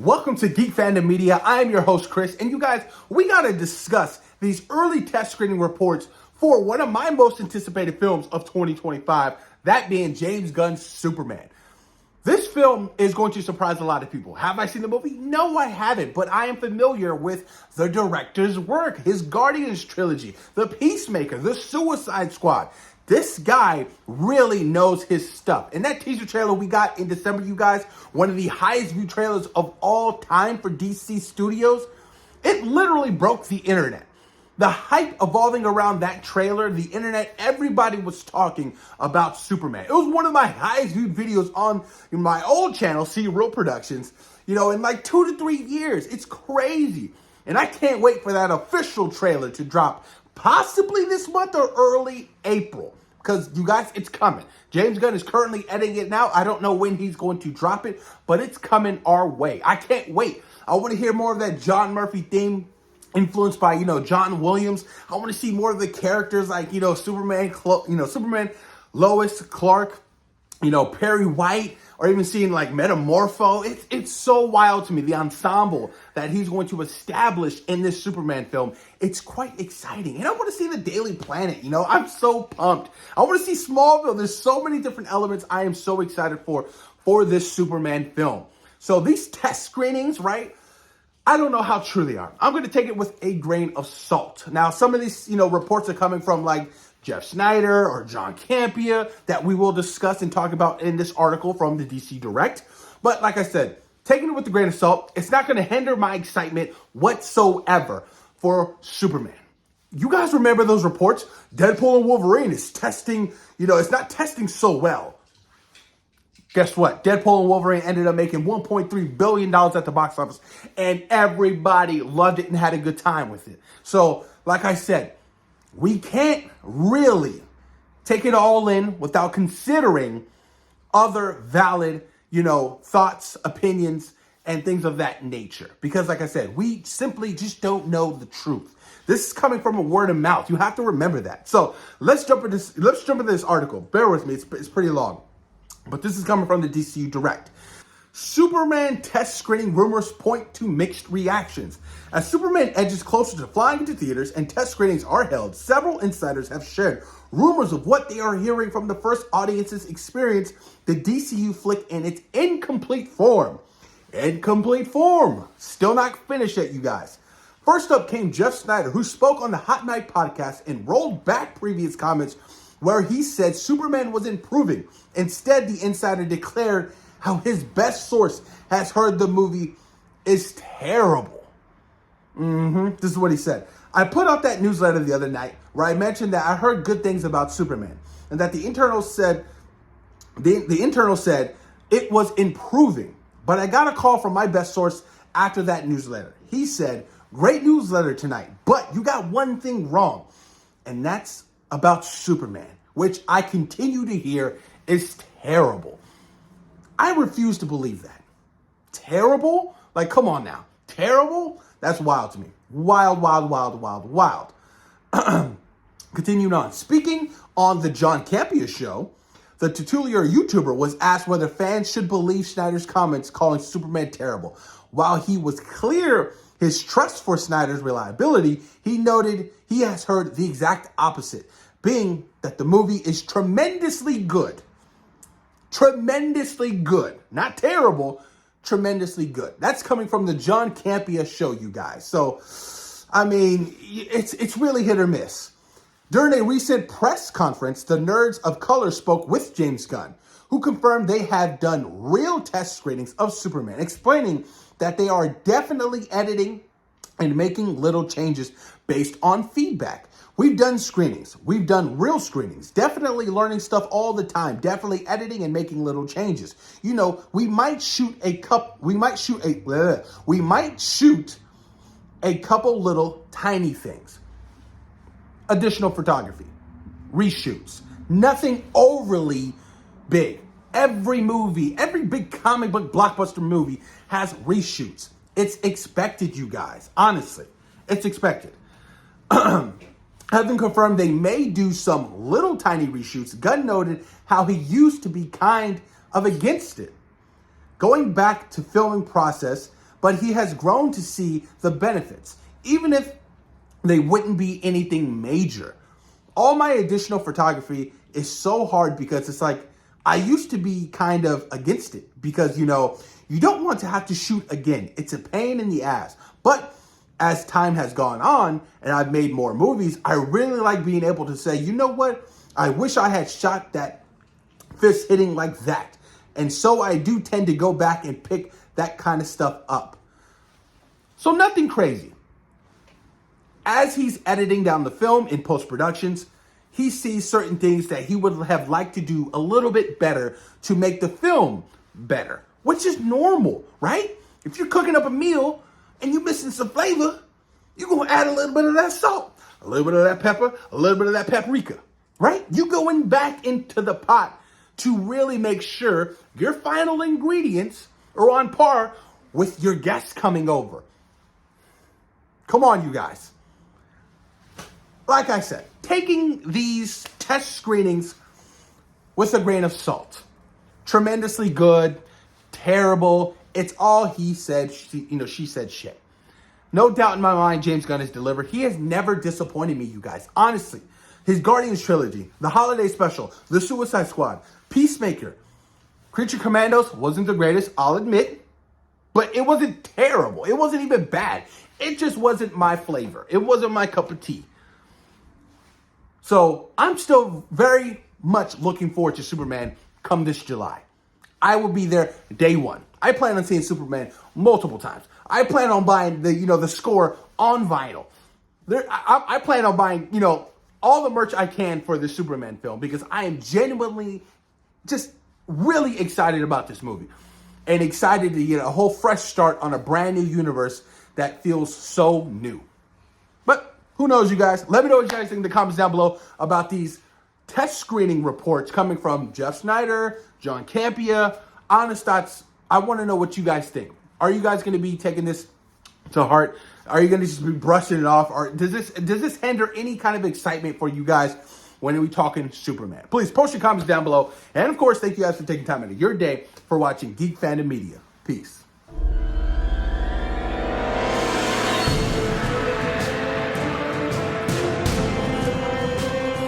Welcome to Geek Fandom Media. I am your host, Chris, and you guys, we gotta discuss these early test screening reports for one of my most anticipated films of 2025, that being James Gunn's Superman. This film is going to surprise a lot of people. Have I seen the movie? No, I haven't, but I am familiar with the director's work, his Guardians trilogy, The Peacemaker, The Suicide Squad. This guy really knows his stuff. And that teaser trailer we got in December, you guys, one of the highest viewed trailers of all time for DC Studios, it literally broke the internet. The hype evolving around that trailer, the internet, everybody was talking about Superman. It was one of my highest viewed videos on my old channel, See Real Productions, in like 2 to 3 years. It's crazy. And I can't wait for that official trailer to drop possibly this month or early April. Because, you guys, it's coming. James Gunn is currently editing it now. I don't know when he's going to drop it, but it's coming our way. I can't wait. I want to hear more of that John Murphy theme influenced by, John Williams. I want to see more of the characters like, Superman, Superman, Lois, Clark, Perry White, or even seeing like Metamorpho. It's so wild to me, the ensemble that he's going to establish in this Superman film. It's quite exciting. And I want to see the Daily Planet, I'm so pumped. I want to see Smallville. There's so many different elements I am so excited for this Superman film. So these test screenings, right? I don't know how true they are. I'm going to take it with a grain of salt. Now, some of these, reports are coming from like Jeff Snyder or John Campea that we will discuss and talk about in this article from the DC Direct. But like I said, taking it with a grain of salt, it's not going to hinder my excitement whatsoever for Superman. You guys remember those reports? Deadpool and Wolverine is testing, it's not testing so well. Guess what? Deadpool and Wolverine ended up making $1.3 billion at the box office, and everybody loved it and had a good time with it. So, like I said, we can't really take it all in without considering other valid, thoughts, opinions, and things of that nature. Because, like I said, we simply just don't know the truth. This is coming from a word of mouth. You have to remember that. So, let's jump into this article. Bear with me. It's pretty long. But this is coming from the DC Direct. Superman test screening rumors point to mixed reactions. As Superman edges closer to flying into theaters and test screenings are held, several insiders have shared rumors of what they are hearing from the first audiences experience the DCU flick in its incomplete form. Incomplete form. Still not finished yet, you guys. First up came Jeff Snyder, who spoke on the Hot Night podcast and rolled back previous comments where he said Superman was improving. Instead, the insider declared how his best source has heard the movie is terrible. This is what he said. I put out that newsletter the other night where I mentioned that I heard good things about Superman and that the internal said it was improving. But I got a call from my best source after that newsletter. He said, "Great newsletter tonight, but you got one thing wrong, and that's about Superman, which I continue to hear is terrible." I refuse to believe that. Terrible? Like, come on now. Terrible? That's wild to me. Wild, wild, wild, wild, wild. Continuing on. Speaking on the John Campea show, the titular YouTuber was asked whether fans should believe Snyder's comments calling Superman terrible. While he was clear his trust for Snyder's reliability, he noted he has heard the exact opposite, being that the movie is tremendously good. Tremendously good. Not terrible, tremendously good. That's coming from the John Campea show, you guys. So, I mean, it's really hit or miss. During a recent press conference, the Nerds of Color spoke with James Gunn, who confirmed they have done real test screenings of Superman, explaining that they are definitely editing and making little changes based on feedback. We've done screenings. We've done real screenings. Definitely learning stuff all the time. Definitely editing and making little changes. We might shoot a couple little tiny things. Additional photography, reshoots. Nothing overly big. Every movie, every big comic book blockbuster movie has reshoots. It's expected, you guys. Honestly, it's expected. Having confirmed they may do some little tiny reshoots, Gunn noted how he used to be kind of against it. Going back to filming process, but he has grown to see the benefits, even if they wouldn't be anything major. All my additional photography is so hard because it's like, I used to be kind of against it because, you don't want to have to shoot again. It's a pain in the ass. But as time has gone on and I've made more movies, I really like being able to say, you know what? I wish I had shot that fist hitting like that. And so I do tend to go back and pick that kind of stuff up. So nothing crazy. As he's editing down the film in post-productions, he sees certain things that he would have liked to do a little bit better to make the film better, which is normal, right? If you're cooking up a meal and you're missing some flavor, you're going to add a little bit of that salt, a little bit of that pepper, a little bit of that paprika, right? You going back into the pot to really make sure your final ingredients are on par with your guests coming over. Come on, you guys. Like I said, taking these test screenings with a grain of salt. Tremendously good, terrible. It's all he said, she said shit. No doubt in my mind, James Gunn has delivered. He has never disappointed me, you guys. Honestly, his Guardians trilogy, the Holiday Special, The Suicide Squad, Peacemaker, Creature Commandos wasn't the greatest, I'll admit. But it wasn't terrible. It wasn't even bad. It just wasn't my flavor. It wasn't my cup of tea. So I'm still very much looking forward to Superman come this July. I will be there day one. I plan on seeing Superman multiple times. I plan on buying the score on vinyl. I plan on buying, all the merch I can for the Superman film because I am genuinely just really excited about this movie and excited to get a whole fresh start on a brand new universe that feels so new. But who knows, you guys? Let me know what you guys think in the comments down below about these test screening reports coming from Jeff Snyder, John Campea. Honest thoughts, I want to know what you guys think. Are you guys going to be taking this to heart? Are you going to just be brushing it off? Or does this hinder any kind of excitement for you guys when we talking Superman? Please post your comments down below. And of course, thank you guys for taking time out of your day for watching Geek Fandom Media. Peace.